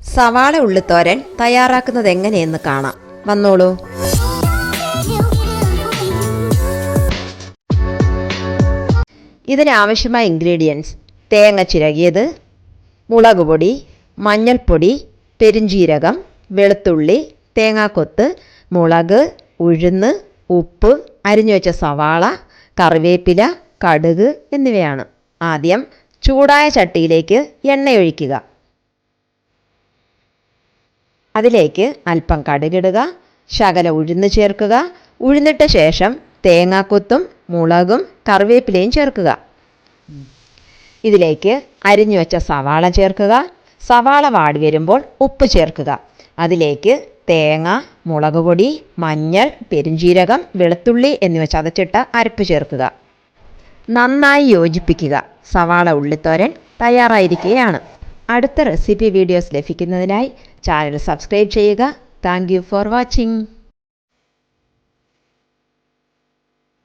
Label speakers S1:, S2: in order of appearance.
S1: സവാള ഉള്ളിത്തോരൻ തയ്യാറാക്കുന്നത് എങ്ങനെയെന്ന് കാണാം. വന്നോളൂ. ഇതിനാവശ്യമായ ഇൻഗ്രീഡിയൻസ്: തേങ്ങ ചിരകിയത്, മുളക് പൊടി, മഞ്ഞൾപ്പൊടി, പെരുംജീരകം, വെളുത്തുള്ളി, തേങ്ങാക്കൊത്ത്, മുളക്, ഉഴുന്ന്, ഉപ്പ്, അരിഞ്ഞു വെച്ച സവാള, കറിവേപ്പില, കടുക് എന്നിവയാണ്. ആദ്യം ചൂടായ ചട്ടിയിലേക്ക് എണ്ണയൊഴിക്കുക. അതിലേക്ക് അല്പം കടുകിടുക, ശകലം ഉഴുന്ന് ചേർക്കുക. ഉഴുന്നിട്ട ശേഷം തേങ്ങാക്കൊത്തും മുളകും കറിവേപ്പിലയും ചേർക്കുക. ഇതിലേക്ക് അരിഞ്ഞു വെച്ച സവാള ചേർക്കുക. സവാള വാടി വരുമ്പോൾ ഉപ്പ് ചേർക്കുക. അതിലേക്ക് തേങ്ങ, മുളക് പൊടി, മഞ്ഞൾ, പെരുംജീരകം, വെളുത്തുള്ളി എന്നിവ ചതച്ചിട്ട അരപ്പ് ചേർക്കുക. നന്നായി യോജിപ്പിക്കുക. സവാള ഉള്ളിത്തോരൻ തയ്യാറായിരിക്കുകയാണ്. അടുത്ത റെസിപ്പി വീഡിയോസ് ലഭിക്കുന്നതിനായി ചാനൽ സബ്സ്ക്രൈബ് ചെയ്യുക. Thank you for watching.